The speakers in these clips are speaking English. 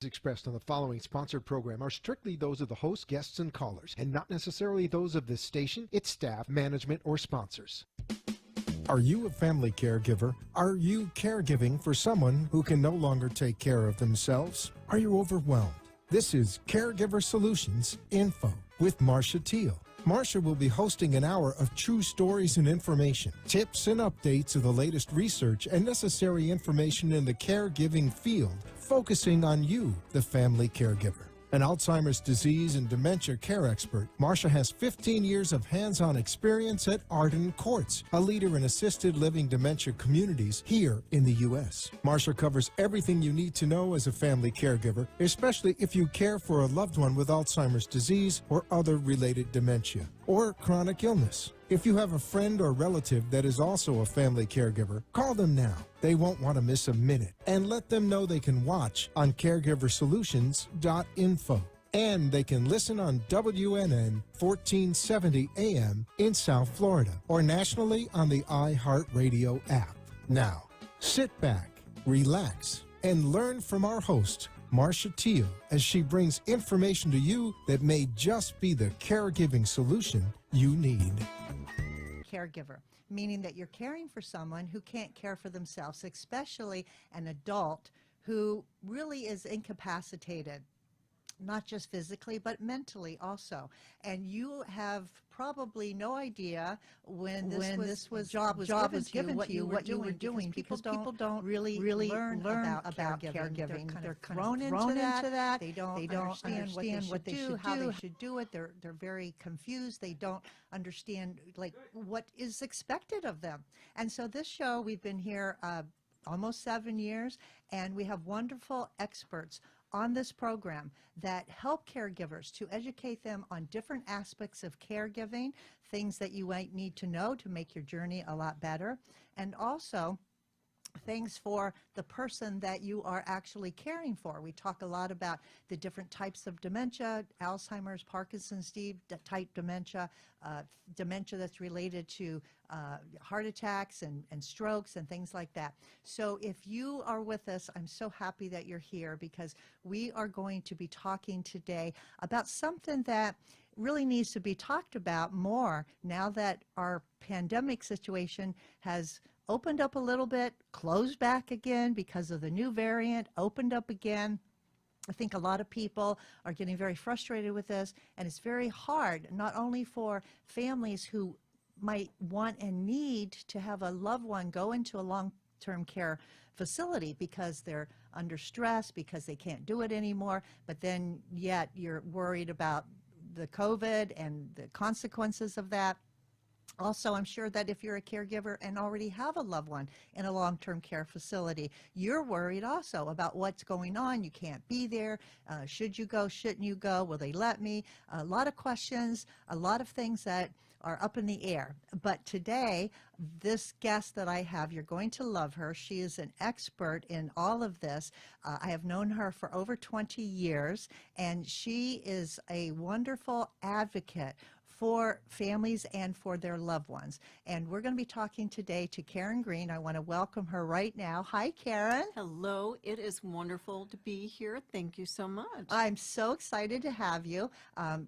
Expressed on the following sponsored program are strictly those of the host, guests, and callers, and not necessarily those of this station, its staff, management, or sponsors. Are you a family caregiver? Are you caregiving for someone who can no longer take care of themselves? Are you overwhelmed? This is Caregiver Solutions Info with Marcia Teal. Marcia will be hosting an hour of true stories and information, tips and updates of the latest research and necessary information in the caregiving field, focusing on you, the family caregiver. An Alzheimer's disease and dementia care expert, Marcia has 15 years of hands-on experience at Arden Courts, a leader in assisted living dementia communities here in the U.S. Marcia covers everything you need to know as a family caregiver, especially if you care for a loved one with Alzheimer's disease or other related dementia or chronic illness. If you have a friend or relative that is also a family caregiver, call them now. They won't want to miss a minute. And let them know they can watch on caregiversolutions.info. And they can listen on WNN 1470 AM in South Florida or nationally on the iHeartRadio app. Now, sit back, relax, and learn from our host, Marcia Teal, as she brings information to you that may just be the caregiving solution you need. Caregiver, meaning that you're caring for someone who can't care for themselves, especially an adult who really is incapacitated, not just physically, but mentally also. And you have probably no idea when this job was given to you, what you were doing. People don't really learn about caregiving. They're thrown into that. They don't understand what they should do, how they should do it. They're very confused. They don't understand like what is expected of them. And so this show, we've been here almost 7 years, and we have wonderful experts on this program that help caregivers to educate them on different aspects of caregiving, things that you might need to know to make your journey a lot better, and also things for the person that you are actually caring for. We talk a lot about the different types of dementia, Alzheimer's, Parkinson's type dementia, dementia that's related to heart attacks and strokes and things like that. So if you are with us, I'm so happy that you're here because we are going to be talking today about something that really needs to be talked about more now that our pandemic situation has opened up a little bit, closed back again because of the new variant, opened up again. I think a lot of people are getting very frustrated with this, and it's very hard, not only for families who might want and need to have a loved one go into a long-term care facility because they're under stress, because they can't do it anymore, but then yet you're worried about the COVID and the consequences of that. Also, I'm sure that if you're a caregiver and already have a loved one in a long-term care facility, you're worried also about what's going on. You can't be there. Should you go? Shouldn't you go? Will they let me? A lot of questions, a lot of things that are up in the air. But today, this guest that I have, you're going to love her. She is an expert in all of this. I have known her for over 20 years, and she is a wonderful advocate for families and for their loved ones. And we're going to be talking today to Karen Green. I want to welcome her right now. Hi, Karen. Hello. It is wonderful to be here. Thank you so much. I'm so excited to have you.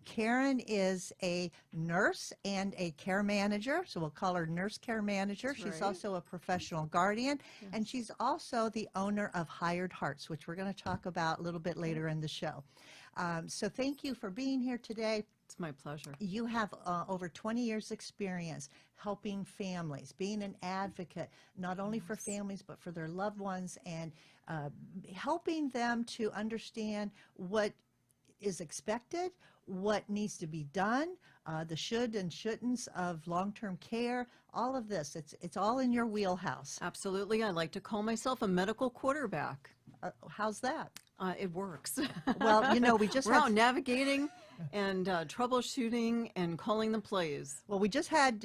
Karen is a nurse and a care manager, so we'll call her nurse care manager. That's She's right. also a professional guardian, Yes. and she's also the owner of Hired Hearts, which we're going to talk about a little bit later in the show. So thank you for being here today. It's my pleasure. You have over 20 years experience helping families, being an advocate, not only for families, but for their loved ones, and helping them to understand what is expected, what needs to be done, the should and shouldn'ts of long-term care, all of this. It's all in your wheelhouse. Absolutely. I like to call myself a medical quarterback. How's that? It works. Well, you know, we just We're had out navigating and troubleshooting and calling the plays. Well, we just had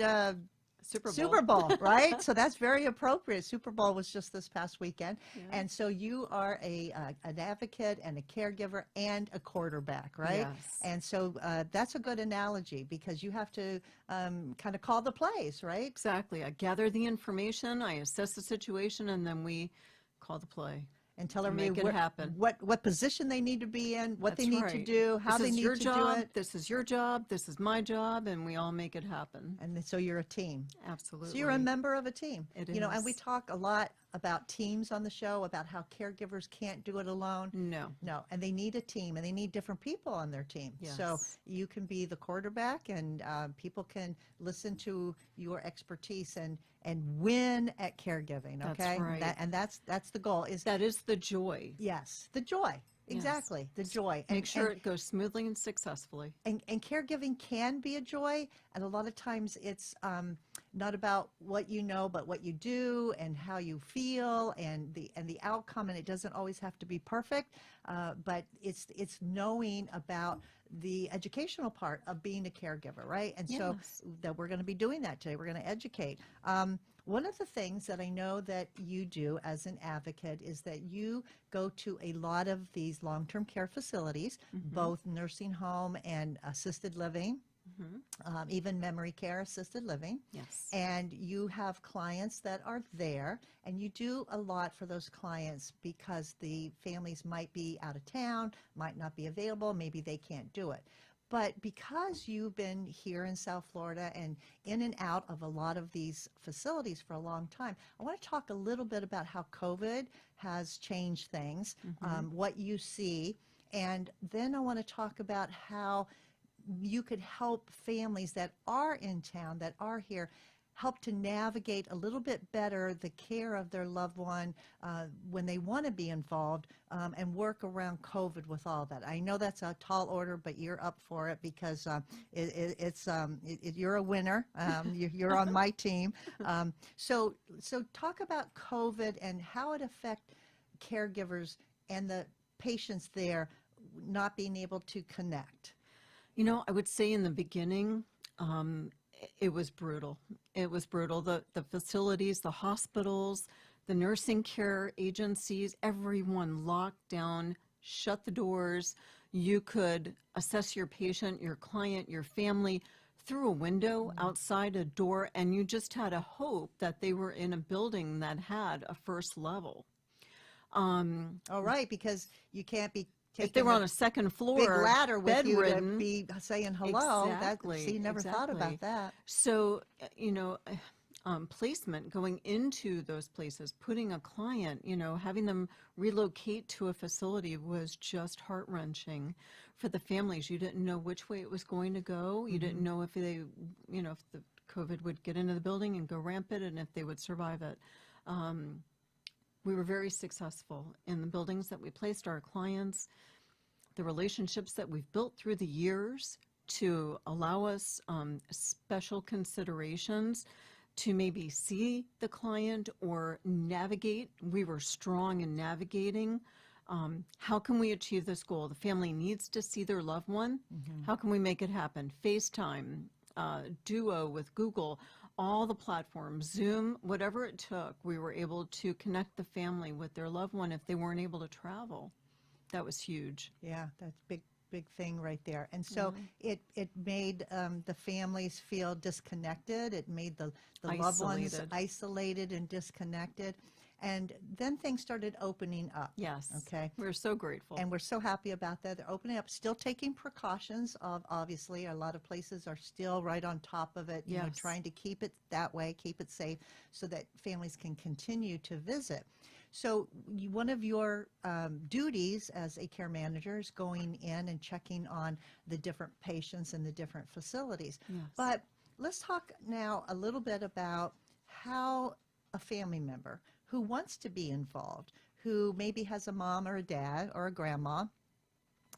Super Bowl. Super Bowl, right? So that's very appropriate. Super Bowl was just this past weekend. Yeah. And so you are an advocate and a caregiver and a quarterback, right? Yes. And so that's a good analogy because you have to kind of call the plays, right? Exactly. I gather the information, I assess the situation, and then we call the play. and tell Make everybody it happen. what position they need to be in, what they That's need to right. do, how This they is need your to job, do it. this is your job, this is my job, and we all make it happen. And then, so you're a team. Absolutely. So you're a member of a team. It And we is. talk a lot about teams on the show, about how caregivers can't do it alone. No. No, and they need a team, and they need different people on their team. So Yes. you can be the quarterback, and people can listen to your expertise and win at caregiving. That's Okay, right. and that's the goal. Is That is the joy. yes, the joy. Exactly, the joy. Make sure it goes smoothly and successfully. And caregiving can be a joy, and a lot of times it's not about what you know, but what you do and how you feel and the outcome. And it doesn't always have to be perfect, but it's knowing about the educational part of being a caregiver, right? And so Yes. that we're going to be doing that today. We're going to educate. One of the things that I know that you do as an advocate is that you go to a lot of these long-term care facilities, both nursing home and assisted living, even memory care, assisted living. Yes. And you have clients that are there, and you do a lot for those clients because the families might be out of town, might not be available, maybe they can't do it. But because you've been here in South Florida and in and out of a lot of these facilities for a long time, I want to talk a little bit about how COVID has changed things, what you see, and then I want to talk about how you could help families that are in town, that are here, help to navigate a little bit better the care of their loved one when they want to be involved, and work around COVID with all that. I know that's a tall order, but you're up for it because you're a winner. You're on my team. So talk about COVID and how it affects caregivers and the patients there not being able to connect. I would say in the beginning, it was brutal. It was brutal. The facilities, the hospitals, the nursing care agencies, everyone locked down, shut the doors. You could assess your patient, your client, your family through a window outside a door, and you just had a hope that they were in a building that had a first level. All right, because you can't be If they were on a second floor, big ladder with bedridden, you to be saying hello. Exactly. See, you never thought about exactly. that. So, placement, going into those places, putting a client, having them relocate to a facility was just heart-wrenching for the families. You didn't know which way it was going to go. You didn't know if they, if the COVID would get into the building and go rampant and if they would survive it. We were very successful in the buildings that we placed our clients, the relationships that we've built through the years to allow us special considerations to maybe see the client or navigate. We were strong in navigating. How can we achieve this goal? The family needs to see their loved one. How can we make it happen? FaceTime, Duo with Google, all the platforms, Zoom, whatever it took, we were able to connect the family with their loved one if they weren't able to travel. That was huge. Yeah, that's big thing right there. And so it made the families feel disconnected. It made the loved ones Isolated. isolated and disconnected. And then things started opening up. Yes. Okay. We're so grateful. And we're so happy about that. They're opening up, still taking precautions. Obviously, a lot of places are still right on top of it, Yes. trying to keep it that way, keep it safe, so that families can continue to visit. So one of your duties as a care manager is going in and checking on the different patients in the different facilities. Yes. But let's talk now a little bit about how a family member who wants to be involved, who maybe has a mom or a dad or a grandma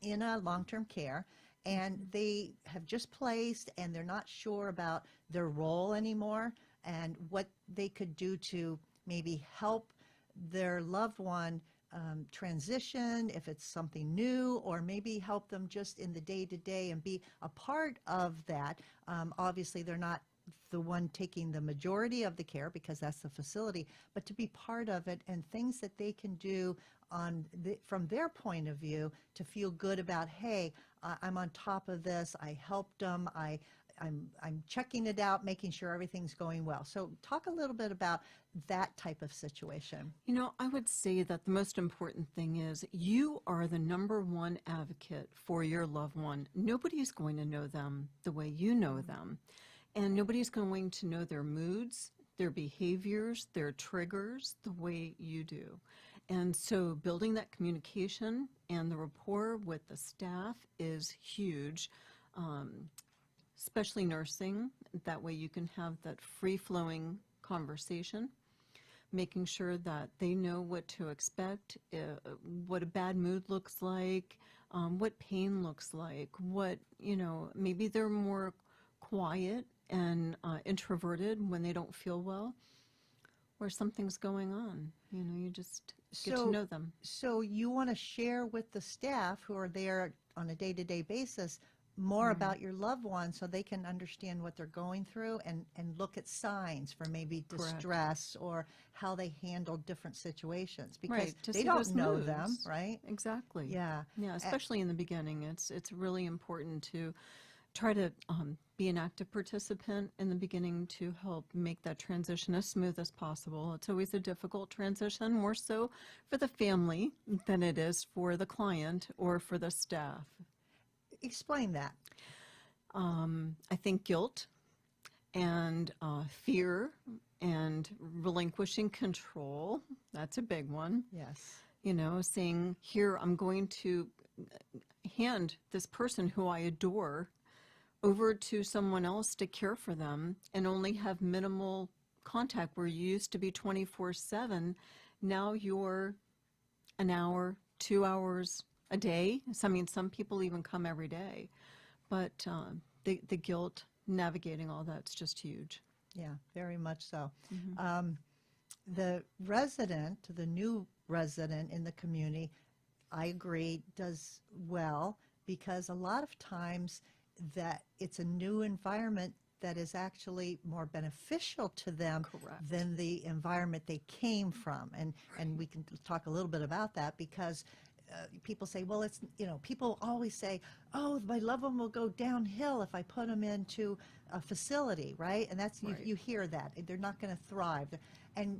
in a long-term care, and they have just placed and they're not sure about their role anymore and what they could do to maybe help their loved one transition, if it's something new, or maybe help them just in the day-to-day and be a part of that. Obviously, they're not the one taking the majority of the care because that's the facility, but to be part of it and things that they can do from their point of view to feel good about, hey, I'm on top of this, I helped them, I I'm checking it out, making sure everything's going well. So talk a little bit about that type of situation. You know, I would say that the most important thing is you are the number one advocate for your loved one. Nobody's going to know them the way you know them, and nobody's going to know their moods, their behaviors, their triggers the way you do. And so building that communication and the rapport with the staff is huge, especially nursing. That way you can have that free-flowing conversation, making sure that they know what to expect, what a bad mood looks like, what pain looks like, what, maybe they're more quiet and introverted when they don't feel well, or something's going on. You just get to know them. So you want to share with the staff who are there on a day-to-day basis more about your loved one so they can understand what they're going through and look at signs for maybe distress or how they handle different situations, because they don't know them, right? Exactly. Yeah. Yeah, especially in the beginning. It's really important to try to be an active participant in the beginning to help make that transition as smooth as possible. It's always a difficult transition, more so for the family than it is for the client or for the staff. Explain that. I think guilt and fear and relinquishing control, that's a big one. Yes. Saying, here, I'm going to hand this person who I adore over to someone else to care for them and only have minimal contact where you used to be 24/7. Now you're an hour, 2 hours a day. So, I mean, some people even come every day. But the guilt, navigating all that's just huge. Yeah, very much so. The new resident in the community, I agree, does well, because a lot of times that it's a new environment that is actually more beneficial to them than the environment they came from. And we can talk a little bit about that, because people say, well, it's, people always say, oh, my loved one will go downhill if I put them into a facility, right? And that's, you hear that. They're not going to thrive. And,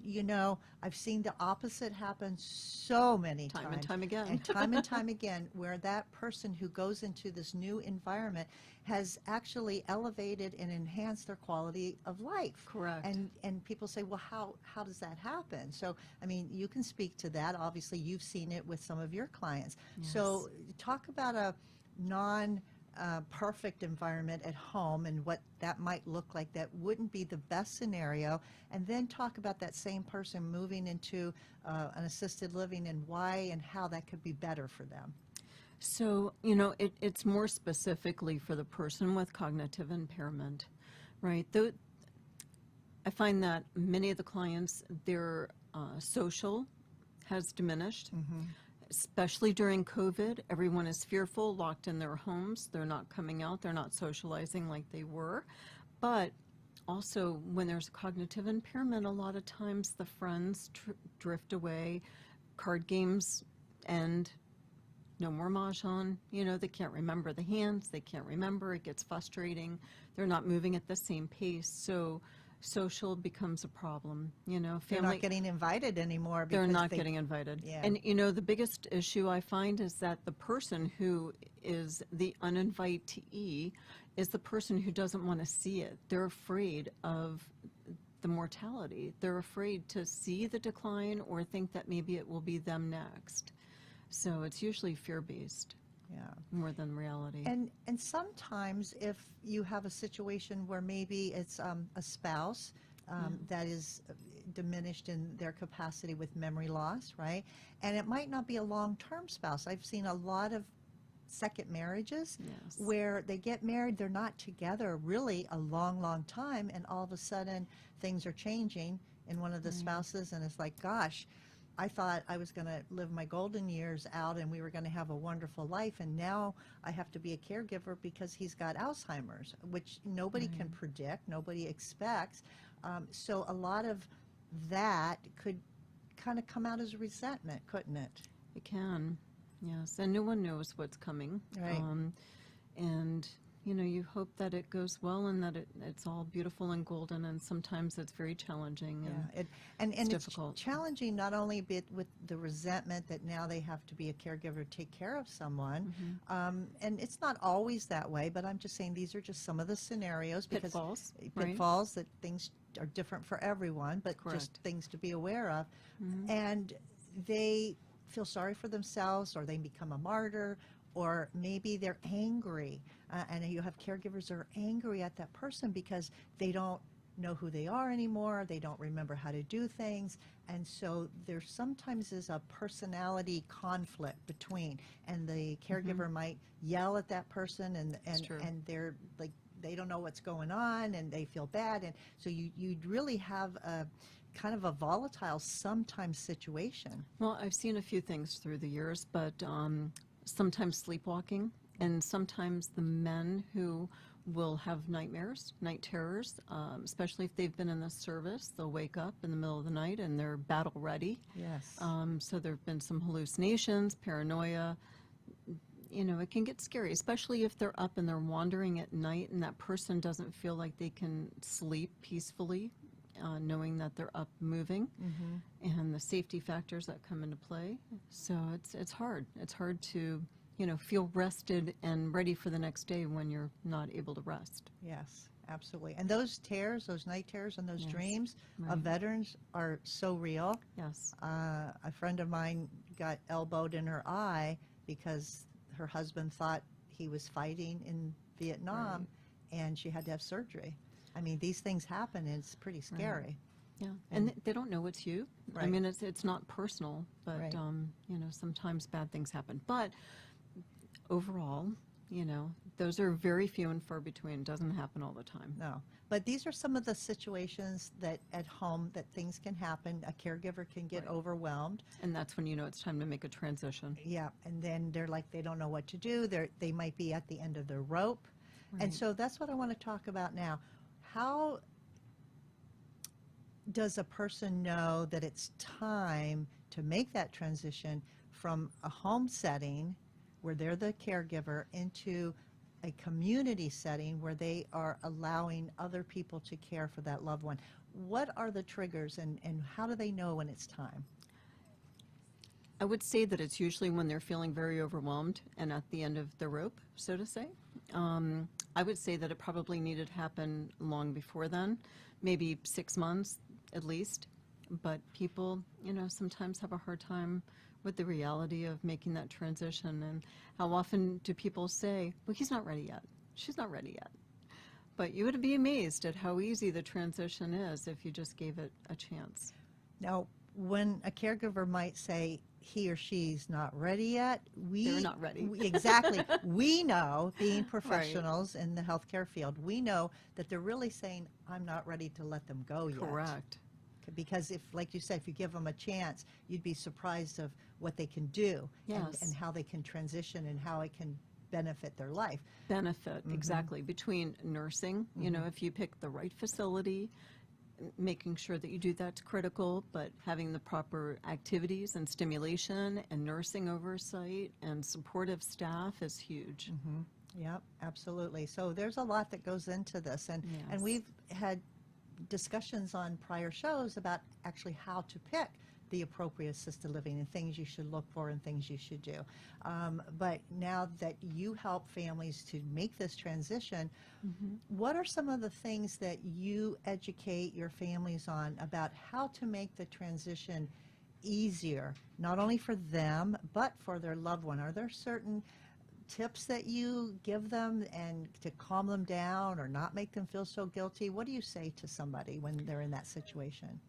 I've seen the opposite happen so many times. Time and time again. And time and time again, where that person who goes into this new environment has actually elevated and enhanced their quality of life. Correct. And people say, well, how does that happen? So, I mean, you can speak to that. Obviously, you've seen it with some of your clients. Yes. So talk about a perfect environment at home and what that might look like that wouldn't be the best scenario, and then talk about that same person moving into an assisted living and why and how that could be better for them. So, it's more specifically for the person with cognitive impairment, right? I find that many of the clients, their social has diminished. Especially during COVID, everyone is fearful, locked in their homes. They're not coming out. They're not socializing like they were. But also, when there's a cognitive impairment, a lot of times the friends drift away, card games end, no more mahjong. They can't remember the hands. They can't remember. It gets frustrating. They're not moving at the same pace. So social becomes a problem. Family, they're not getting invited anymore. They're not getting invited. Yeah. And the biggest issue I find is that the person who is the uninvitee is the person who doesn't want to see it. They're afraid of the mortality. They're afraid to see the decline or think that maybe it will be them next. So it's usually fear-based. Yeah. More than reality. And sometimes if you have a situation where maybe it's a spouse that is diminished in their capacity with memory loss, right? And it might not be a long-term spouse. I've seen a lot of second marriages where they get married, they're not together really a long, long time, and all of a sudden things are changing in one of the spouses, and it's like, gosh, I thought I was going to live my golden years out and we were going to have a wonderful life, and now I have to be a caregiver because he's got Alzheimer's, which nobody can predict, nobody expects. So a lot of that could kind of come out as resentment, couldn't it? It can, yes. And no one knows what's coming. Right. And, you hope that it goes well and that it's all beautiful and golden, and sometimes it's very challenging and and it's it's difficult. challenging not only with the resentment that now they have to be a caregiver to take care of someone, and it's not always that way, but I'm just saying these are just some of the scenarios because Pitfalls, that things are different for everyone, but just Correct. things to be aware of. And they feel sorry for themselves, or they become a martyr, or maybe they're angry. And you have caregivers that are angry at that person because they don't know who they are anymore. They don't remember how to do things. And so there sometimes is a personality conflict between, and the caregiver might yell at that person, and they're like, they don't know what's going on and they feel bad. And so you'd really have a kind of a volatile sometimes situation. Well, I've seen a few things through the years, but sometimes sleepwalking, and sometimes the men who will have nightmares, night terrors, especially if they've been in the service. They'll wake up in the middle of the night and they're battle ready. Yes. So there have been some hallucinations, paranoia. It can get scary, especially if they're up and they're wandering at night and that person doesn't feel like they can sleep peacefully, knowing that they're up moving, and the safety factors that come into play. So it's hard. It's hard to feel rested and ready for the next day when you're not able to rest. Yes, absolutely. And those tears, those night terrors and those Yes, dreams right. of veterans are so real. Yes. A friend of mine got elbowed in her eye because her husband thought he was fighting in Vietnam, and she had to have surgery. I mean, these things happen, and it's pretty scary. Yeah, and they don't know it's you. I Right. mean, it's not personal, but Right. Sometimes bad things happen. But overall, those are very few and far between. It doesn't happen all the time. No, but these are some of the situations that at home that things can happen. A caregiver can get overwhelmed. And that's when it's time to make a transition. Yeah, and then they're like, they don't know what to do. They might be at the end of their rope. And Right. so that's what I want to talk about now. How does a person know that it's time to make that transition from a home setting where they're the caregiver into a community setting where they are allowing other people to care for that loved one? What are the triggers, and how do they know when it's time? I would say that it's usually when they're feeling very overwhelmed and at the end of the rope, so to say. I would say that it probably needed to happen long before then, maybe 6 months at least. But people, sometimes have a hard time with the reality of making that transition. And how often do people say, well, he's not ready yet. She's not ready yet. But you would be amazed at how easy the transition is if you just gave it a chance. Now, when a caregiver might say he or she's not ready yet, They're not ready. Exactly. We know, being professionals in the healthcare field, we know that they're really saying, I'm not ready to let them go yet. Correct. Because if, like you said, if you give them a chance, you'd be surprised of what they can do, Yes. and how they can transition and how it can benefit their life. Benefit, exactly. Between nursing, if you pick the right facility, making sure that you do that's critical, but having the proper activities and stimulation and nursing oversight and supportive staff is huge. Yep, absolutely. So there's a lot that goes into this, and Yes. we've had discussions on prior shows about actually how to pick the appropriate assisted living and things you should look for and things you should do. But now that you help families to make this transition, what are some of the things that you educate your families on about how to make the transition easier, not only for them, but for their loved one? Are there certain tips that you give them and to calm them down or not make them feel so guilty? What do you say to somebody when they're in that situation?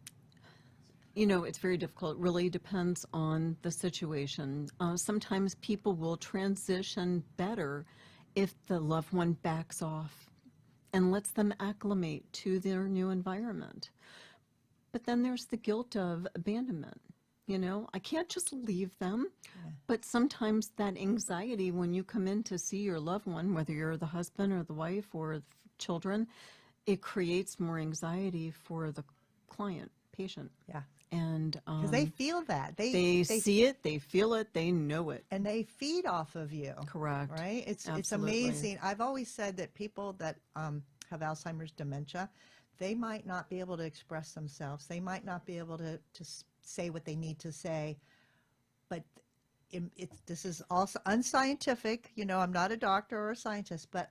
It's very difficult. It really depends on the situation. Sometimes people will transition better if the loved one backs off and lets them acclimate to their new environment. But then there's the guilt of abandonment. I can't just leave them. But sometimes that anxiety when you come in to see your loved one, whether you're the husband or the wife or the children, it creates more anxiety for the client, patient. Yeah. And Because they feel that. they see it, they feel it, they know it. and they feed off of you. Correct. Right? It's Absolutely. amazing. I've always said that people that have Alzheimer's dementia, they might not be able to express themselves. They might not be able to say what they need to say. But this is also unscientific. You know, I'm not a doctor or a scientist, but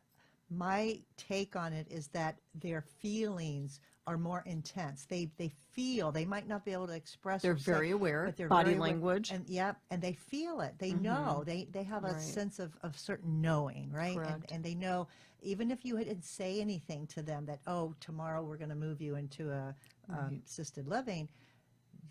my take on it is that their feelings are more intense. They feel. They might not be able to express. They're or say, very aware. but they're Body very aware. language. And and they feel it. They know. They have a Right. sense of certain knowing, right? Correct. And they know, even if you didn't say anything to them that, oh, tomorrow we're going to move you into a assisted living,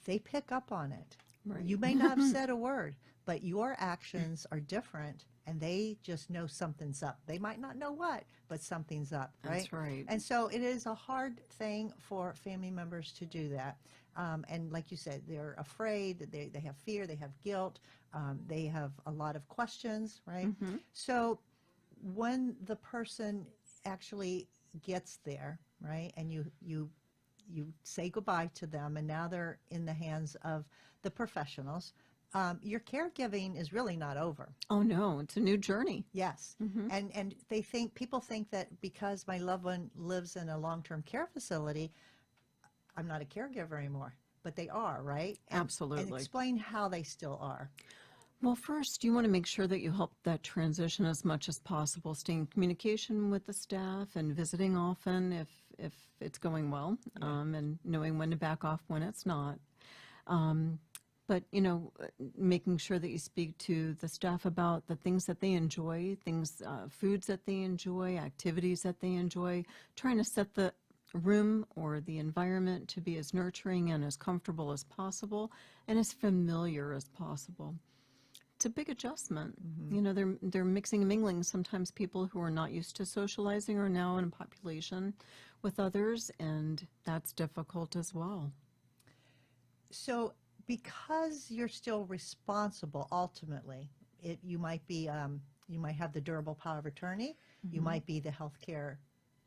they pick up on it. Right. You may not have said a word, but your actions are different, and they just know something's up. They might not know what, but something's up, right? That's right. And so it is a hard thing for family members to do that. And like you said, they're afraid, they have fear, they have guilt, they have a lot of questions, right? So when the person actually gets there, right, and you say goodbye to them, and now they're in the hands of the professionals, your caregiving is really not over. Oh no, it's a new journey. Yes. And people think that because my loved one lives in a long-term care facility, I'm not a caregiver anymore. But they are, right? Absolutely. And explain how they still are. Well, first, you want to make sure that you help that transition as much as possible, staying in communication with the staff and visiting often if it's going well, and knowing when to back off when it's not. But, you know, making sure that you speak to the staff about the things that they enjoy, foods that they enjoy, activities that they enjoy, trying to set the room or the environment to be as nurturing and as comfortable as possible and as familiar as possible. It's a big adjustment. You know, they're mixing and mingling. Sometimes people who are not used to socializing are now in a population with others, and that's difficult as well. So because you're still responsible, ultimately, you might have the durable power of attorney. You might be the healthcare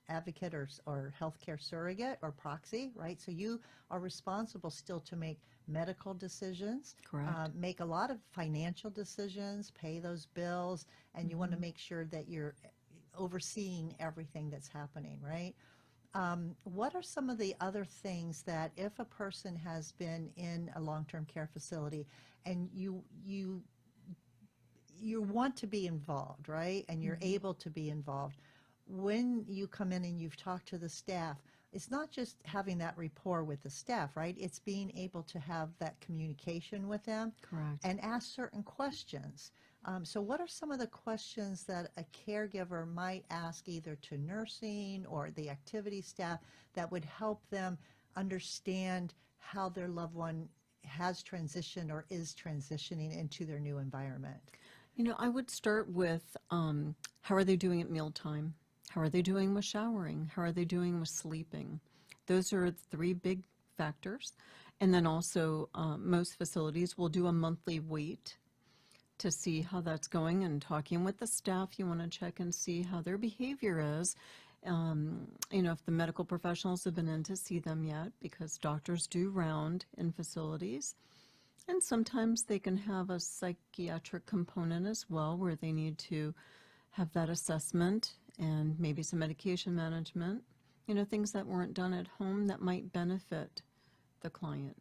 advocate or healthcare surrogate or proxy, right? So you are responsible still to make medical decisions, Correct. make a lot of financial decisions, pay those bills, and you want to make sure that you're overseeing everything that's happening, right? What are some of the other things that if a person has been in a long-term care facility and you want to be involved, right? And you're able to be involved. When you come in and you've talked to the staff, it's not just having that rapport with the staff, right? It's being able to have that communication with them. Correct. And ask certain questions. So what are some of the questions that a caregiver might ask either to nursing or the activity staff that would help them understand how their loved one has transitioned or is transitioning into their new environment? You know, I would start with how are they doing at mealtime? How are they doing with showering? How are they doing with sleeping? Those are the three big factors. And then also most facilities will do a monthly wait to see how that's going, and talking with the staff, you want to check and see how their behavior is. You know, if the medical professionals have been in to see them yet, because doctors do round in facilities. And sometimes they can have a psychiatric component as well, where they need to have that assessment and maybe some medication management, you know, things that weren't done at home that might benefit the client.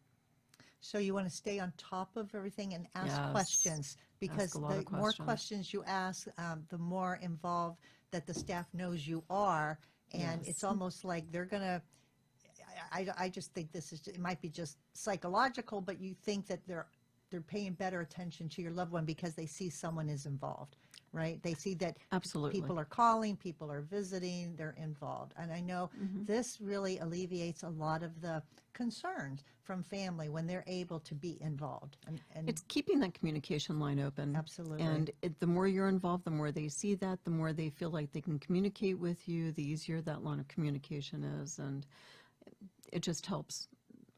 So you want to stay on top of everything and ask Yes. questions, because Ask a lot the of more questions. questions you ask, the more involved that the staff knows you are. And Yes. it's almost like they're going to, I just think it might be just psychological, but you think that they're paying better attention to your loved one because they see someone is involved, right? They see that Absolutely. people are calling, people are visiting, they're involved. And I know this really alleviates a lot of the concerns from family when they're able to be involved. And It's keeping that communication line open. Absolutely. And the more you're involved, the more they see that, the more they feel like they can communicate with you, the easier that line of communication is. And it just helps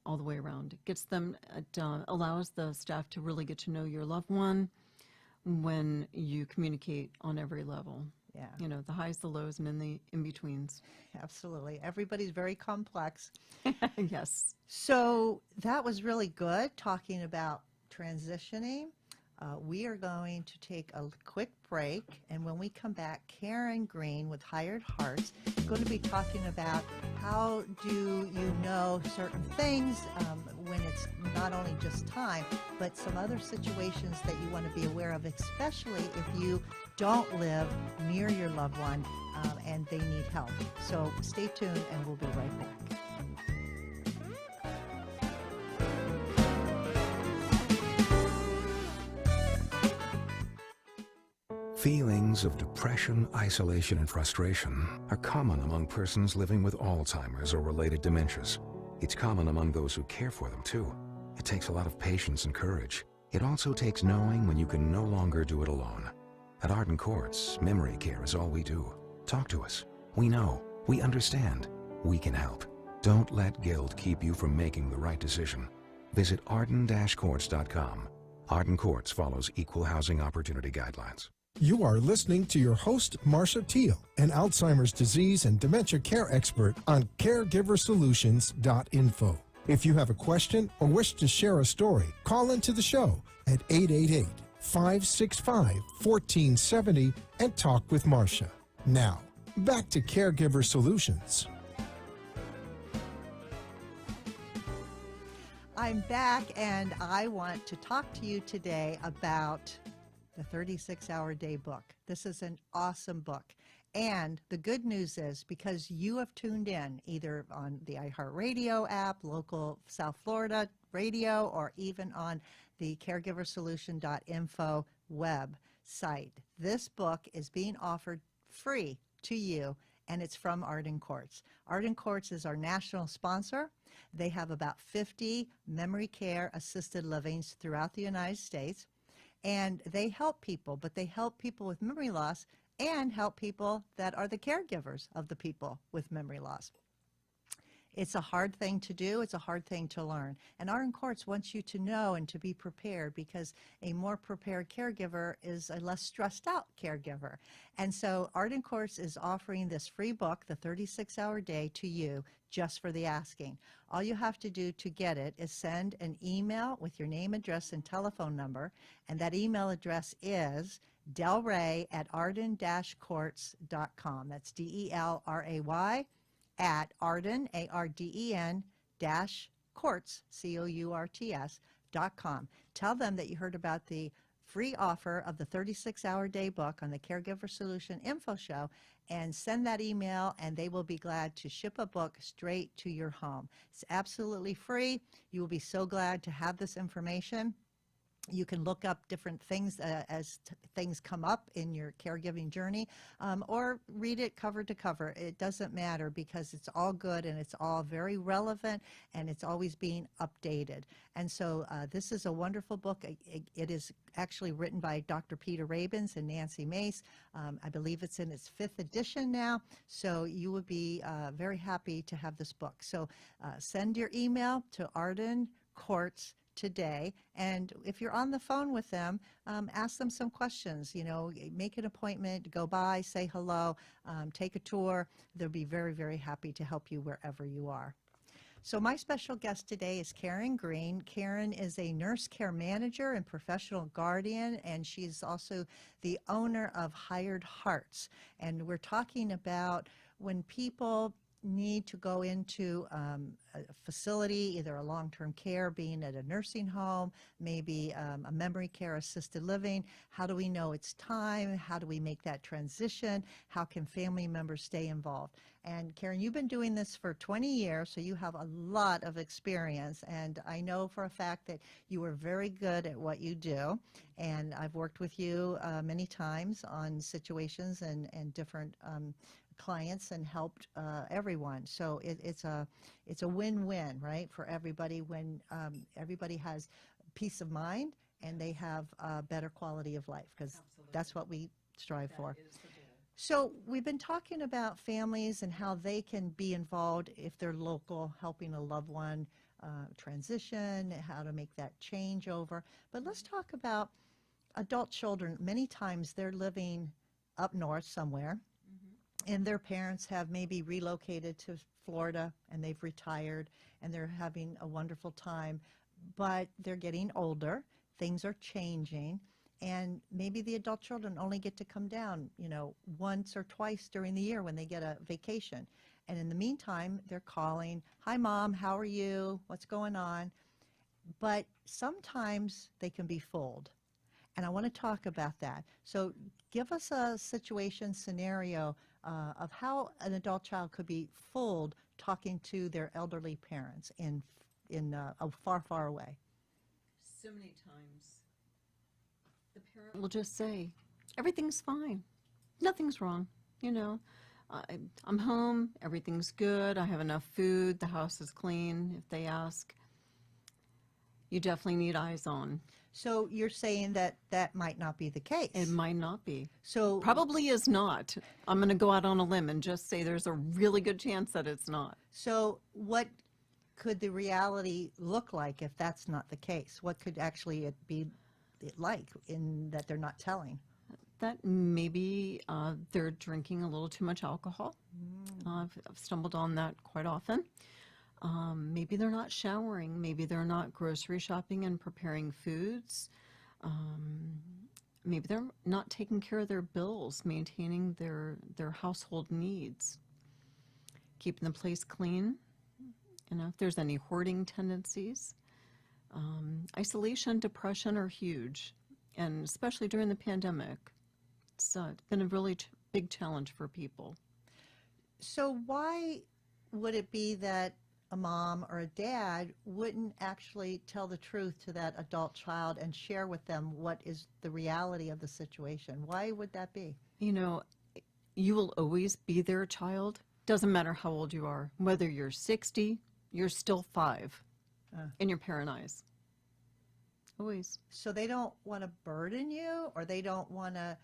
all the way around. It gets them, it allows the staff to really get to know your loved one when you communicate on every level. Yeah, You know, the highs, the lows, and in the in-betweens. absolutely. Everybody's very complex. Yes. So that was really good talking about transitioning. We are going to take a quick break, and when we come back, Karen Green with Hired Hearts is going to be talking about how do you know certain things when it's not only just time, but some other situations that you want to be aware of, especially if you don't live near your loved one and they need help. So stay tuned, and we'll be right back. Feelings of depression, isolation, and frustration are common among persons living with Alzheimer's or related dementias. It's common among those who care for them, too. It takes a lot of patience and courage. It also takes knowing when you can no longer do it alone. At Arden Courts, memory care is all we do. Talk to us. We know. We understand. We can help. Don't let guilt keep you from making the right decision. Visit arden-courts.com. Arden Courts follows equal housing opportunity guidelines. You are listening to your host, Marcia Teal, an Alzheimer's disease and dementia care expert on caregiversolutions.info. If you have a question or wish to share a story, call into the show at 888-565-1470 and talk with Marcia. Now, back to Caregiver Solutions. I'm back, and I want to talk to you today about the 36-Hour Day book. This is an awesome book. And the good news is, because you have tuned in either on the iHeartRadio app, local South Florida radio, or even on the caregiversolution.info website, this book is being offered free to you, and it's from Arden Courts. Arden Courts is our national sponsor. They have about 50 memory care assisted livings throughout the United States. And they help people, but they help people with memory loss and help people that are the caregivers of the people with memory loss. It's a hard thing to do. It's a hard thing to learn. And Arden Courts wants you to know and to be prepared, because a more prepared caregiver is a less stressed out caregiver. And so Arden Courts is offering this free book, The 36-Hour Day, to you just for the asking. All you have to do to get it is send an email with your name, address, and telephone number. And that email address is delray@arden-courts.com. That's DELRAY at Arden, ARDEN, -courts, COURTS.com. Tell them that you heard about the free offer of the 36-Hour Day book on the Caregiver Solution Info Show, and send that email, and they will be glad to ship a book straight to your home. It's absolutely free. You will be so glad to have this information. You can look up different things as things come up in your caregiving journey, or read it cover to cover. It doesn't matter, because it's all good and it's all very relevant, and it's always being updated. And so this is a wonderful book. It is actually written by Dr. Peter Rabins and Nancy Mace. I believe it's in its 5th edition now, so you would be very happy to have this book. So send your email to Arden Courts today, and if you're on the phone with them, ask them some questions. You know, make an appointment, go by, say hello, take a tour. They'll be very, very happy to help you wherever you are. So my special guest today is Karen Green. Karen is a nurse care manager and professional guardian, and she's also the owner of Hired Hearts. And we're talking about when people need to go into a facility, either a long-term care, being at a nursing home, maybe a memory care assisted living. How do we know it's time? How do we make that transition? How can family members stay involved? And Karen, you've been doing this for 20 years, so you have a lot of experience, and I know for a fact that you are very good at what you do. And I've worked with you many times on situations and different clients, and helped everyone. So it's a win-win, right, for everybody, when everybody has peace of mind and they have a better quality of life, because that's what we strive for. So we've been talking about families and how they can be involved if they're local, helping a loved one transition, how to make that change over. But let's talk about adult children. Many times they're living up north somewhere, and their parents have maybe relocated to Florida and they've retired and they're having a wonderful time, but they're getting older, things are changing, and maybe the adult children only get to come down, once or twice during the year when they get a vacation. And in the meantime, they're calling, "Hi, Mom, how are you? What's going on?" But sometimes they can be fooled. And I want to talk about that. So give us a situation scenario of how an adult child could be fooled talking to their elderly parents in far, far away. So many times, the parent will just say, "Everything's fine. Nothing's wrong. I'm home. Everything's good. I have enough food. The house is clean." If they ask, you definitely need eyes on. So you're saying that that might not be the case. It might not be. So Probably is not. I'm going to go out on a limb and just say there's a really good chance that it's not. So what could the reality look like if that's not the case? What could actually it be like in that they're not telling? That maybe they're drinking a little too much alcohol. I've stumbled on that quite often. Maybe they're not showering. Maybe they're not grocery shopping and preparing foods. Maybe they're not taking care of their bills, maintaining their household needs, keeping the place clean. If there's any hoarding tendencies. Isolation, depression are huge, and especially during the pandemic. It's been a really big challenge for people. So why would it be that a mom or a dad wouldn't actually tell the truth to that adult child and share with them what is the reality of the situation? Why would that be? You will always be their child. Doesn't matter how old you are. Whether you're 60, you're still 5 in your parent eyes. Always. So they don't want to burden you, or they don't want to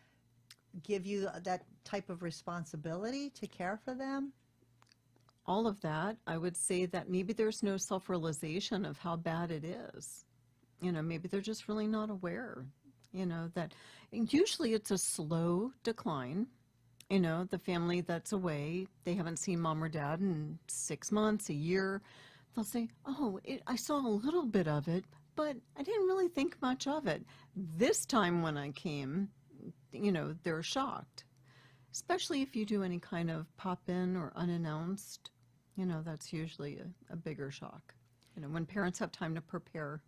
give you that type of responsibility to care for them? All of that, I would say that maybe there's no self-realization of how bad it is. Maybe they're just really not aware, that usually it's a slow decline. The family that's away, they haven't seen mom or dad in 6 months, a year. They'll say, "Oh, I saw a little bit of it, but I didn't really think much of it. This time when I came," they're shocked. Especially if you do any kind of pop-in or unannounced, that's usually a bigger shock. When parents have time to prepare,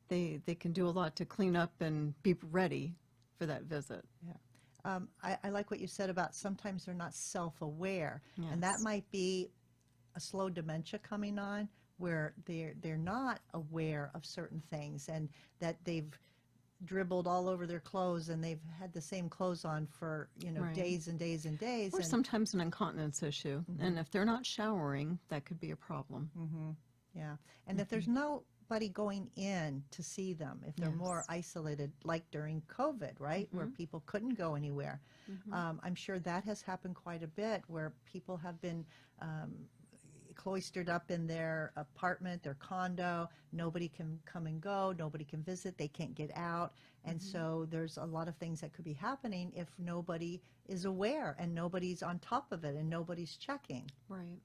they can do a lot to clean up and be ready for that visit. Yeah. I like what you said about sometimes they're not self-aware, and that Yes. might be a slow dementia coming on, where they're not aware of certain things, and that they've dribbled all over their clothes and they've had the same clothes on for Right. days and days and days. Or and, sometimes an incontinence issue. And if they're not showering, that could be a problem. yeah, and if there's nobody going in to see them, if they're more Yes. isolated, like during COVID, right, where people couldn't go anywhere, I'm sure that has happened quite a bit, where people have been cloistered up in their apartment, their condo. Nobody can come and go. Nobody can visit. They can't get out. And so there's a lot of things that could be happening if nobody is aware and nobody's on top of it and nobody's checking. Right.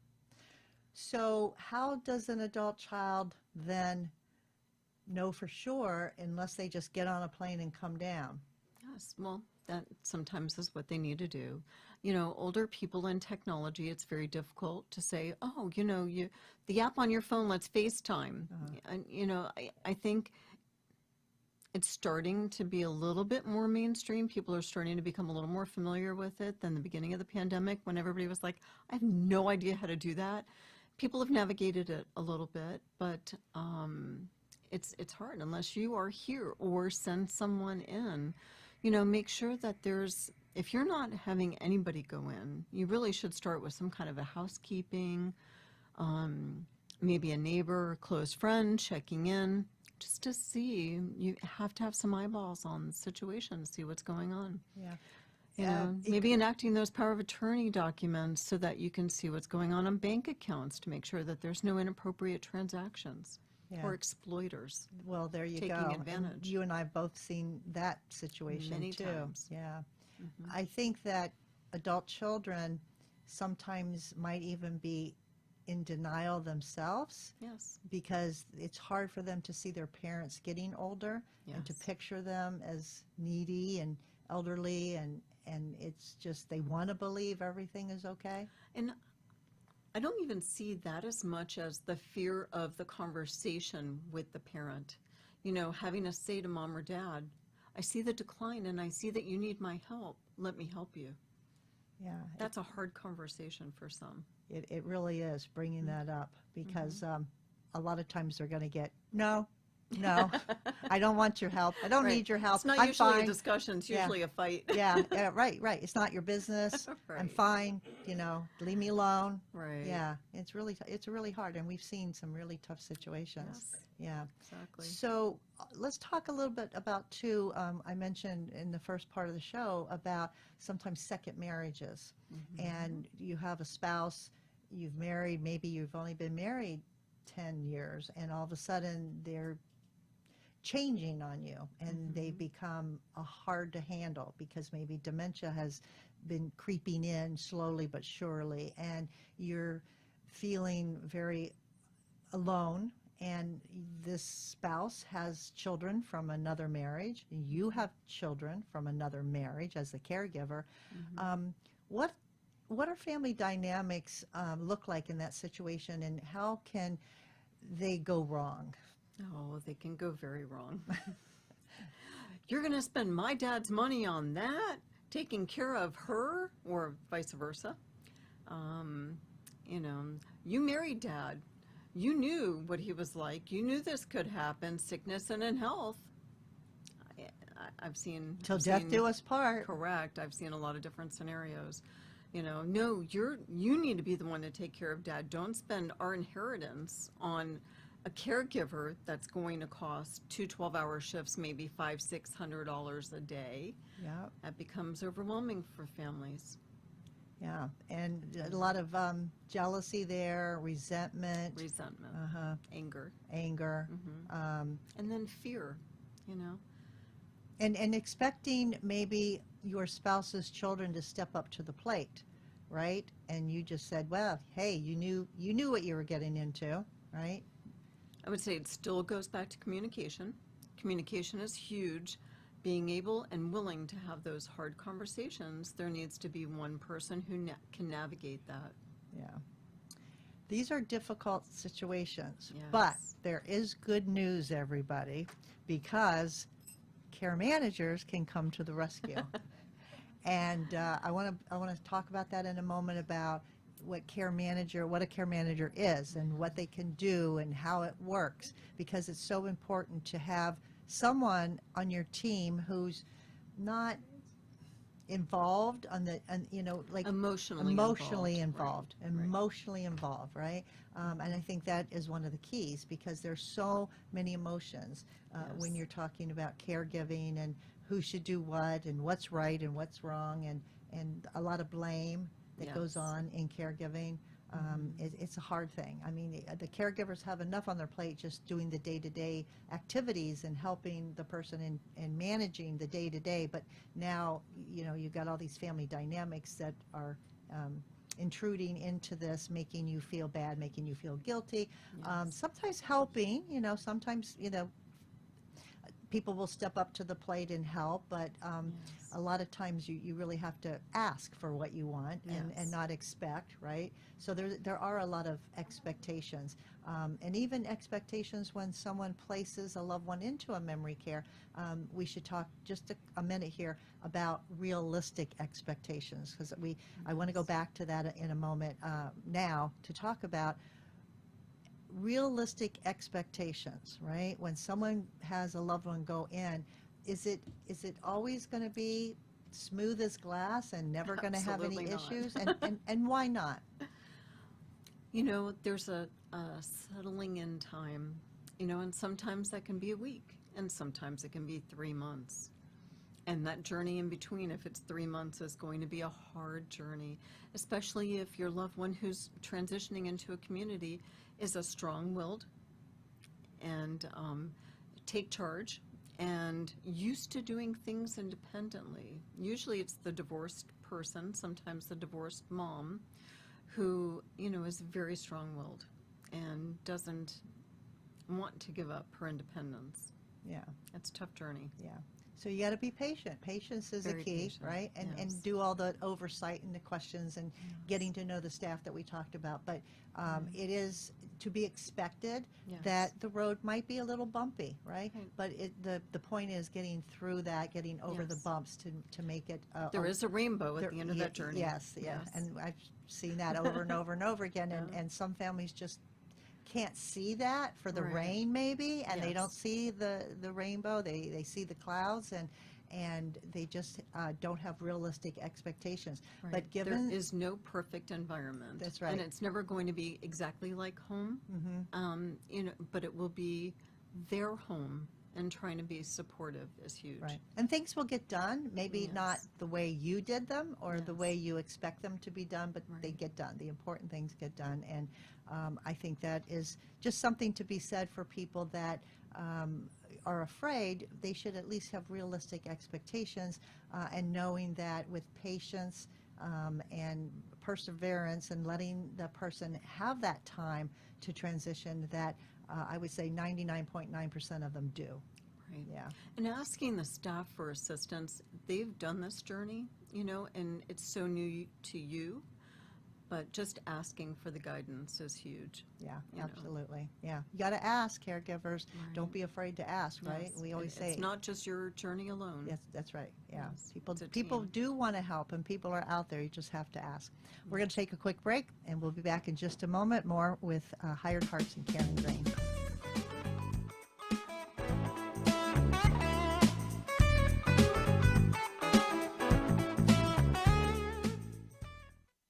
So how does an adult child then know for sure unless they just get on a plane and come down? Yes, well, that sometimes is what they need to do. Older people in technology, it's very difficult to say, "Oh, the app on your phone, let's FaceTime." And, I think it's starting to be a little bit more mainstream. People are starting to become a little more familiar with it than the beginning of the pandemic, when everybody was like, "I have no idea how to do that." People have navigated it a little bit, but it's hard unless you are here or send someone in. Make sure that if you're not having anybody go in, you really should start with some kind of a housekeeping, maybe a neighbor or close friend checking in, just to see. You have to have some eyeballs on the situation to see what's going on. Yeah. Maybe enacting those power of attorney documents so that you can see what's going on bank accounts to make sure that there's no inappropriate transactions or exploiters. Well, there you taking go. And advantage. you and I have both seen that situation Many too. times. Yeah. I think that adult children sometimes might even be in denial themselves Yes. because it's hard for them to see their parents getting older and to Yes. picture them as needy and elderly, and it's just they want to believe everything is okay. And I don't even see that as much as the fear of the conversation with the parent. Having to say to mom or dad, I see the decline and I see that you need my help. Let me help you. Yeah, That's a hard conversation for some. it really is bringing that up because a lot of times they're going to get, no, I don't want your help. I don't Right. need your help. It's not I'm usually fine. a discussion. It's Yeah. usually a fight. Yeah, right. It's not your business. I'm Right. fine. Leave me alone. Right. Yeah, it's really hard, and we've seen some really tough situations. Yes. Yeah. Exactly. So let's talk a little bit about too. I mentioned in the first part of the show about sometimes second marriages, and you have a spouse you've married. Maybe you've only been married 10 years, and all of a sudden they're changing on you, and they become hard to handle because maybe dementia has been creeping in slowly but surely, and you're feeling very alone, and this spouse has children from another marriage, you have children from another marriage as the caregiver. What are family dynamics look like in that situation, and how can they go wrong? Oh, they can go very wrong. You're going to spend my dad's money on that, taking care of her, or vice versa. You married dad. You knew what he was like. You knew this could happen, sickness and in health. I've seen... Till I've death seen- do us part. Correct. I've seen a lot of different scenarios. No, you need to be the one to take care of dad. Don't spend our inheritance on a caregiver that's going to cost 2 12-hour shifts, maybe $500-600 a day. Yeah. That becomes overwhelming for families. Yeah, and a lot of jealousy there, resentment, Anger, anger, and then fear. and expecting maybe your spouse's children to step up to the plate, right? And you just said, well, hey, you knew what you were getting into, right? I would say it still goes back to communication. Communication is huge. Being able and willing to have those hard conversations, there needs to be one person who can navigate that. Yeah. These are difficult situations, Yes. but there is good news, everybody, because care managers can come to the rescue. And I want to talk about that in a moment, about what a care manager is and what they can do and how it works, because it's so important to have someone on your team who's not involved like Emotionally involved, Right. emotionally involved, right? And I think that is one of the keys, because there's so many emotions when Yes. you're talking about caregiving and who should do what and what's right and what's wrong, and a lot of blame that goes Yes. on in caregiving. It's a hard thing. I mean, the caregivers have enough on their plate just doing the day-to-day activities and helping the person in managing the day-to-day. But now, you've got all these family dynamics that are intruding into this, making you feel bad, making you feel guilty. Yes. Sometimes helping, sometimes, people will step up to the plate and help, but Yes. a lot of times you really have to ask for what you want and Yes. not expect, right? So there are a lot of expectations, and even expectations when someone places a loved one into a memory care. We should talk just a minute here about realistic expectations, because I want to go back to that in a moment now to talk about realistic expectations, right? When someone has a loved one go in, is it always going to be smooth as glass and never going to have any Absolutely not. issues? And why not? There's a settling in time, and sometimes that can be a week, and sometimes it can be 3 months. And that journey in between, if it's 3 months, is going to be a hard journey, especially if your loved one who's transitioning into a community is a strong-willed and take charge and used to doing things independently. Usually it's the divorced person, sometimes the divorced mom, who, is very strong-willed and doesn't want to give up her independence. Yeah. It's a tough journey. Yeah. So you got to be patient. Patience is the Very key, patient, right? And yes. do all the oversight and the questions and getting to know the staff that we talked about. But it is to be expected Yes. that the road might be a little bumpy, right? Right. But the point is getting through that, getting over the Yes. bumps to make it. There is a rainbow at the end of that journey. Yes, yeah. And I've seen that over and over and over again. Yeah. And some families just can't see that for the Right. rain maybe, and they don't Yes. see the rainbow. They see the clouds, and they just don't have realistic expectations. Right. But given there is no perfect environment. That's right. And it's never going to be exactly like home. But it will be their home, and trying to be supportive is huge. right, and things will get done, maybe not Yes. the way you did them or the Yes. way you expect them to be done, but they Right. get done. The important things get done, and I think that is just something to be said for people that are afraid. They should at least have realistic expectations, and knowing that with patience and perseverance and letting the person have that time to transition, that I would say 99.9% of them do. Right. Yeah. And asking the staff for assistance, they've done this journey, and it's so new to you, but just asking for the guidance is huge. Yeah, You know. absolutely. Yeah. You got to ask, caregivers. Don't Right. be afraid to ask, right? Yes. We always say it's not just your journey alone. Yes, that's right. Yeah. Yes, People it's a people team. do want to help, and people are out there. You just have to ask. We're going to take a quick break, and we'll be back in just a moment more with Hired Hearts and Karen Green.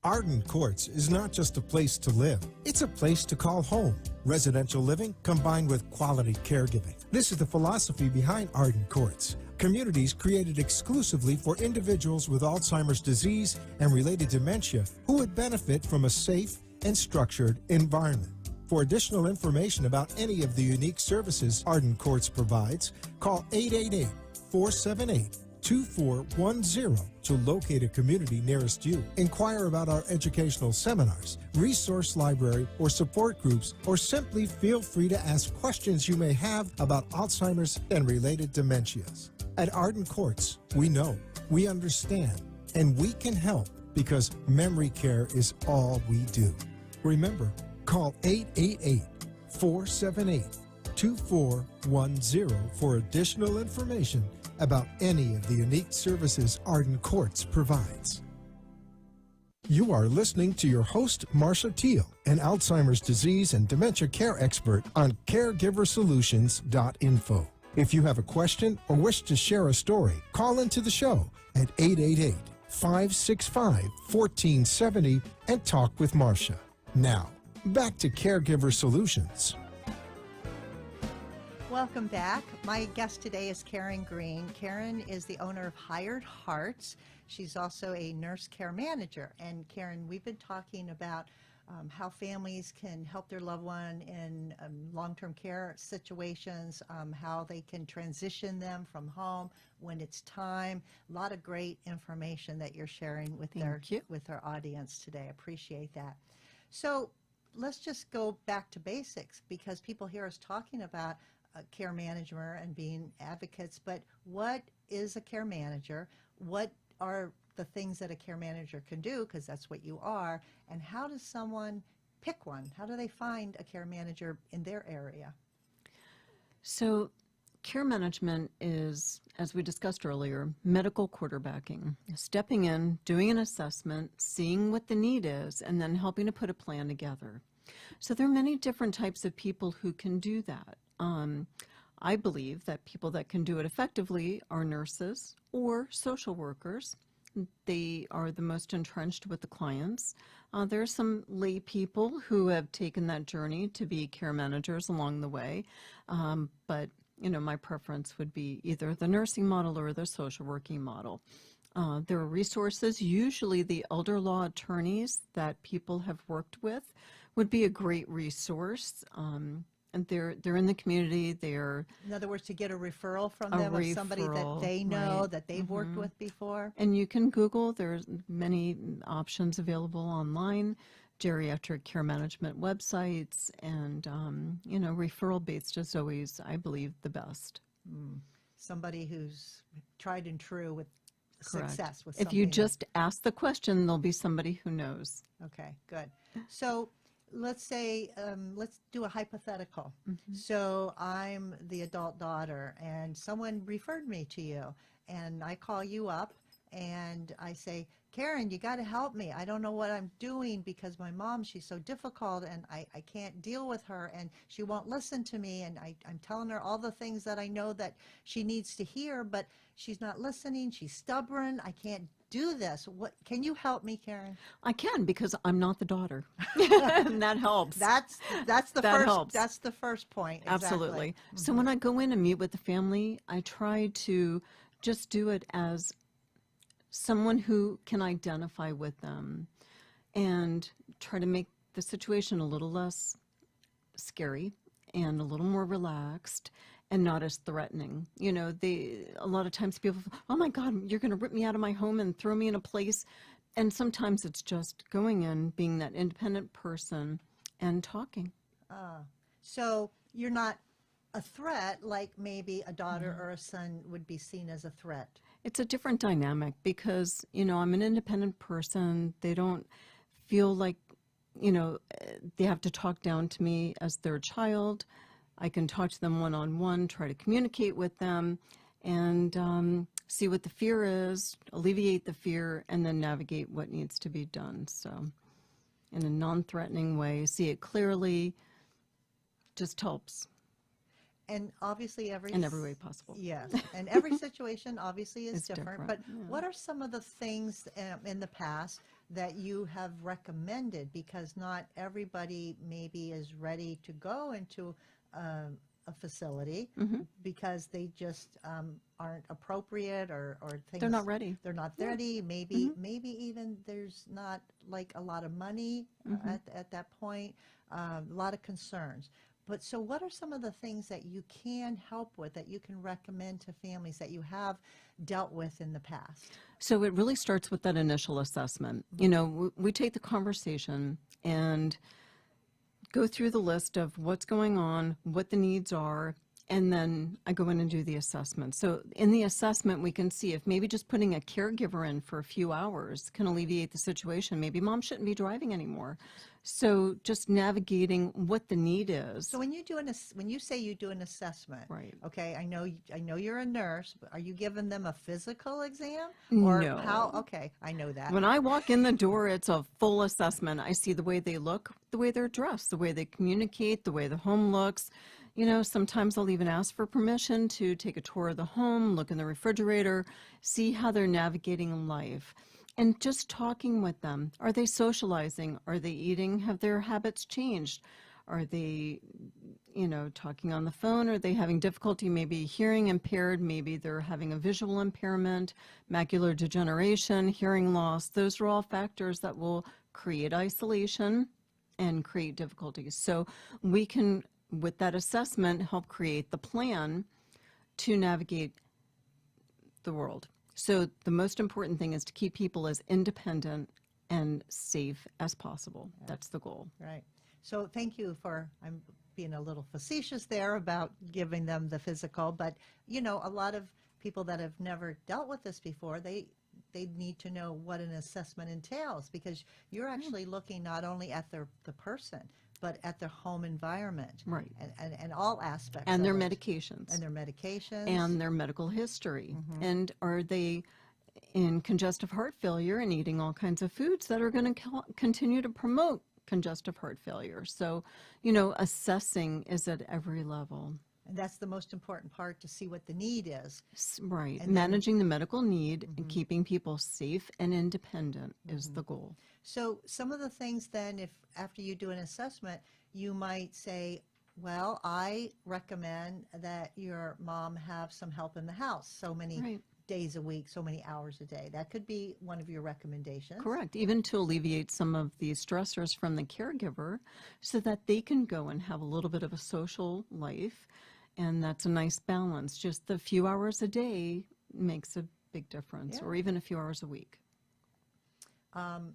Arden Courts is not just a place to live, it's a place to call home. Residential living combined with quality caregiving. This is the philosophy behind Arden Courts. Communities created exclusively for individuals with Alzheimer's disease and related dementia who would benefit from a safe and structured environment. For additional information about any of the unique services Arden Courts provides, call 888-478-2410 to locate a community nearest you. Inquire about our educational seminars, resource library, or support groups, or simply feel free to ask questions you may have about Alzheimer's and related dementias. At Arden Courts, we know, we understand, and we can help because memory care is all we do. Remember, call 888-478-2410 for additional information about any of the unique services Arden Courts provides. You are listening to your host, Marcia Teal, an Alzheimer's disease and dementia care expert on caregiversolutions.info. If you have a question or wish to share a story, call into the show at 888-565-1470 and talk with Marcia. Now, back to Caregiver Solutions. Welcome back. My guest today is Karen Green. Karen is the owner of Hired Hearts. She's also a nurse care manager. And Karen, we've been talking about how families can help their loved one in long-term care situations, how they can transition them from home when it's time. A lot of great information that you're sharing with with our audience today. Appreciate that. So let's just go back to basics, because people hear us talking about care manager and being advocates, but what is a care manager? What are the things that a care manager can do, because that's what you are, and how does someone pick one? How do they find a care manager in their area? So care management is, as we discussed earlier, medical quarterbacking, stepping in, doing an assessment, seeing what the need is, and then helping to put a plan together. So there are many different types of people who can do that. I believe that people that can do it effectively are nurses or social workers. They are the most entrenched with the clients. There are some lay people who have taken that journey to be care managers along the way, but my preference would be either the nursing model or the social working model. There are resources. Usually the elder law attorneys that people have worked with would be a great resource. and they're in the community. They're In other words, to get a referral from A them of somebody that referral, they know, right. that they've worked with before. And you can Google, there's many options available online, geriatric care management websites, and, referral based is always, I believe, the best. Somebody who's tried and true with Correct. success with If you something that- just ask the question, there'll be somebody who knows. Okay, good. So let's say, let's do a hypothetical. So I'm the adult daughter and someone referred me to you, and I call you up and I say, Karen, you got to help me. I don't know what I'm doing because my mom, she's so difficult and I can't deal with her and she won't listen to me. And I'm telling her all the things that I know that she needs to hear, but she's not listening. She's stubborn. I can't do this. What can you help me, Karen? I can, because I'm not the daughter. And that helps. That's the That first helps. that's the first point. Exactly. Absolutely. So when I go in and meet with the family, I try to just do it as someone who can identify with them and try to make the situation a little less scary and a little more relaxed and not as threatening. A lot of times people, oh my God, you're going to rip me out of my home and throw me in a place. And sometimes it's just going in, being that independent person and talking. So you're not a threat like maybe a daughter or a son would be seen as a threat. It's a different dynamic because, I'm an independent person. They don't feel like, they have to talk down to me as their child. I can talk to them one-on-one, try to communicate with them, and see what the fear is, alleviate the fear, and then navigate what needs to be done. So in a non-threatening way, see it clearly, just helps. And obviously In every way possible. Yes, and every situation obviously is It's different. different, But yeah. what are some of the things in the past that you have recommended? Because not everybody maybe is ready to go into a facility because they just aren't appropriate or things. They're not ready. They're not ready. Maybe even there's not like a lot of money at that point. A lot of concerns. But so what are some of the things that you can help with, that you can recommend to families that you have dealt with in the past? So it really starts with that initial assessment. We take the conversation and go through the list of what's going on, what the needs are, and then I go in and do the assessment. So in the assessment, we can see if maybe just putting a caregiver in for a few hours can alleviate the situation. Maybe mom shouldn't be driving anymore. So just navigating what the need is. So when you say you do an assessment, Right. Okay, I know you're a nurse, but are you giving them a physical exam? No. How? Okay, I know that. When I walk in the door, it's a full assessment. I see the way they look, the way they're dressed, the way they communicate, the way the home looks. Sometimes I'll even ask for permission to take a tour of the home, look in the refrigerator, see how they're navigating life. And just talking with them. Are they socializing? Are they eating? Have their habits changed? Are they, talking on the phone? Are they having difficulty, maybe hearing impaired? Maybe they're having a visual impairment, macular degeneration, hearing loss. Those are all factors that will create isolation and create difficulties. So we can, with that assessment, help create the plan to navigate the world. So the most important thing is to keep people as independent and safe as possible. That's the goal. Right. So thank you I'm being a little facetious there about giving them the physical, but a lot of people that have never dealt with this before, they need to know what an assessment entails, because you're actually looking not only at the person, but at their home environment. Right. And all aspects And of their it. medications. And their medications. And their medical history. And are they in congestive heart failure and eating all kinds of foods that are going to continue to promote congestive heart failure? So, assessing is at every level. And that's the most important part, to see what the need is. Right. And then- Managing the medical need and keeping people safe and independent is the goal. So some of the things then, if after you do an assessment, you might say, well, I recommend that your mom have some help in the house. So many Right. days a week, so many hours a day. That could be one of your recommendations. Correct. Even to alleviate some of the stressors from the caregiver so that they can go and have a little bit of a social life. And that's a nice balance. Just the few hours a day makes a big difference, or even a few hours a week.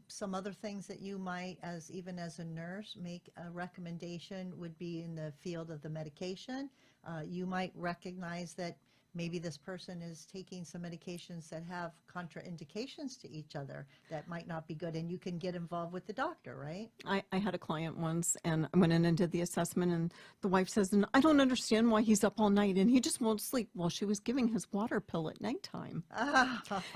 Some other things that you might, even as a nurse, make a recommendation would be in the field of the medication. You might recognize that maybe this person is taking some medications that have contraindications to each other that might not be good, and you can get involved with the doctor, right? I had a client once, and I went in and did the assessment, and the wife says, "And I don't understand why he's up all night, and he just won't sleep." Well, she was giving his water pill at nighttime.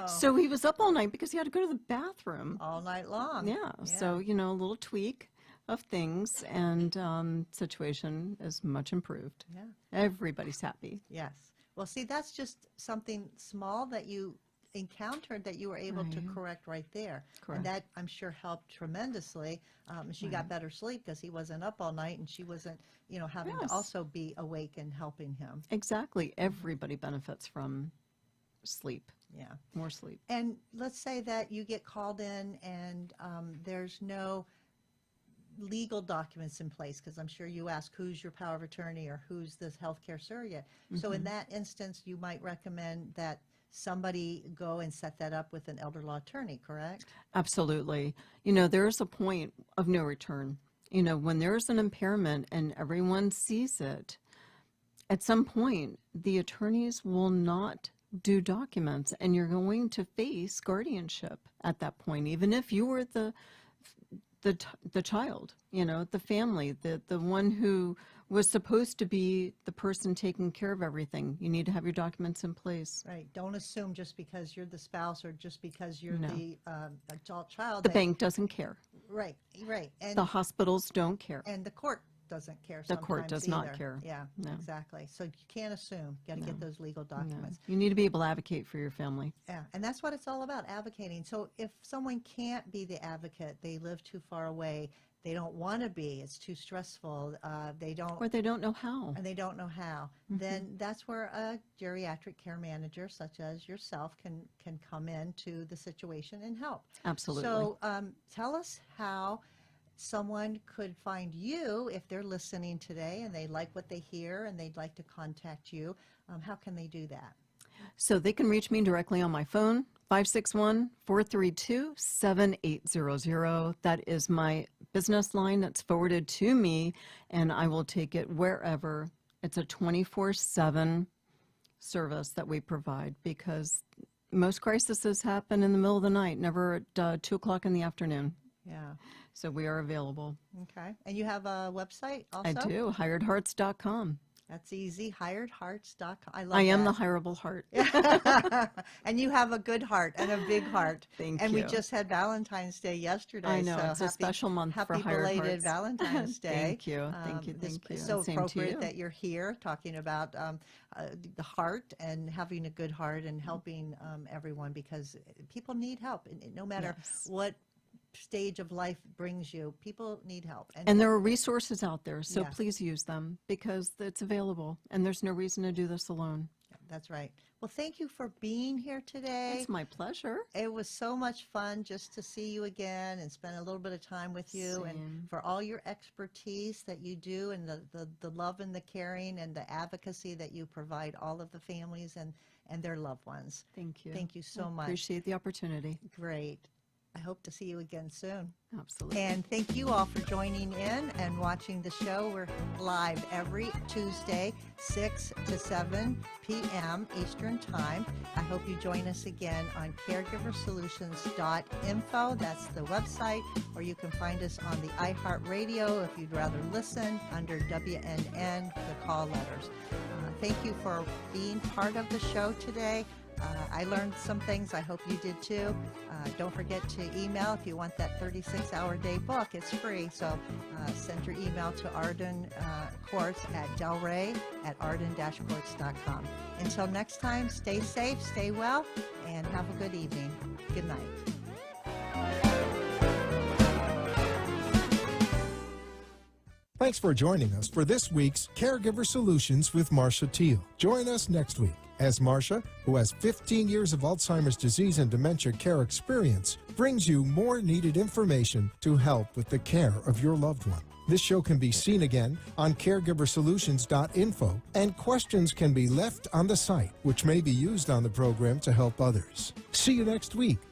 So he was up all night because he had to go to the bathroom. All night long. Yeah. So, a little tweak of things, and situation is much improved. Yeah. Everybody's happy. Yes. Well, see, that's just something small that you encountered that you were able to correct right there. Correct. And that, I'm sure, helped tremendously. She got better sleep because he wasn't up all night, and she wasn't, having to also be awake and helping him. Exactly. Everybody benefits from sleep. Yeah. More sleep. And let's say that you get called in and there's no legal documents in place, because I'm sure you ask who's your power of attorney or who's this healthcare surrogate. So in that instance, you might recommend that somebody go and set that up with an elder law attorney, correct? Absolutely. There is a point of no return. When there's an impairment and everyone sees it, at some point, the attorneys will not do documents, and you're going to face guardianship at that point, even if you were the child, the family, the one who was supposed to be the person taking care of everything. You need to have your documents in place. Right. Don't assume just because you're the spouse or just because you're the adult child. The bank doesn't care. Right. And the hospitals don't care. And the court doesn't care. The court does not either. care. Yeah, No. exactly. So you can't assume. You got to get those legal documents. You need to be able to advocate for your family. Yeah, and that's what it's all about, advocating. So if someone can't be the advocate, they live too far away, they don't want to be, it's too stressful, they don't... Or they don't know how. And they don't know how. Then that's where a geriatric care manager, such as yourself, can come into the situation and help. Absolutely. So tell us how someone could find you if they're listening today and they like what they hear and they'd like to contact you. How can they do that? So they can reach me directly on my phone, 561-432-7800. That is my business line that's forwarded to me, and I will take it wherever. It's a 24/7 service that we provide, because most crises happen in the middle of the night, never at 2 o'clock in the afternoon. Yeah. So we are available. Okay. And you have a website also? I do, hiredhearts.com. That's easy, hiredhearts.com. I love I am that. the hireable heart. And you have a good heart and a big heart. Thank and you. we just had Valentine's Day yesterday. I know, so it's a special month for happy Hired belated Hearts. Valentine's Day. Thank you, thank you, This thank you. is so And same to appropriate you. that you're here talking about the heart and having a good heart and helping everyone, because people need help. And no matter Yes. what stage of life brings you, people need help. And there are resources out there, so Yeah. please use them, because it's available, and there's no reason to do this alone. That's right. Well, thank you for being here today. It's my pleasure. It was so much fun just to see you again and spend a little bit of time with you, and Same. for all your expertise that you do, and the love and the caring and the advocacy that you provide all of the families and their loved ones. Thank you. Thank you so I much. Appreciate the opportunity. Great. I hope to see you again soon. Absolutely. And thank you all for joining in and watching the show. We're live every Tuesday, 6 to 7 p.m. Eastern Time. I hope you join us again on caregiversolutions.info. That's the website, or you can find us on the iHeartRadio if you'd rather listen under WNN, the call letters. Thank you for being part of the show today. I learned some things. I hope you did too. Don't forget to email if you want that 36-hour day book. It's free. So send your email to Arden Courts at delray@arden-courts.com. Until next time, stay safe, stay well, and have a good evening. Good night. Thanks for joining us for this week's Caregiver Solutions with Marcia Teal. Join us next week as Marcia, who has 15 years of Alzheimer's disease and dementia care experience, brings you more needed information to help with the care of your loved one. This show can be seen again on caregiversolutions.info, and questions can be left on the site, which may be used on the program to help others. See you next week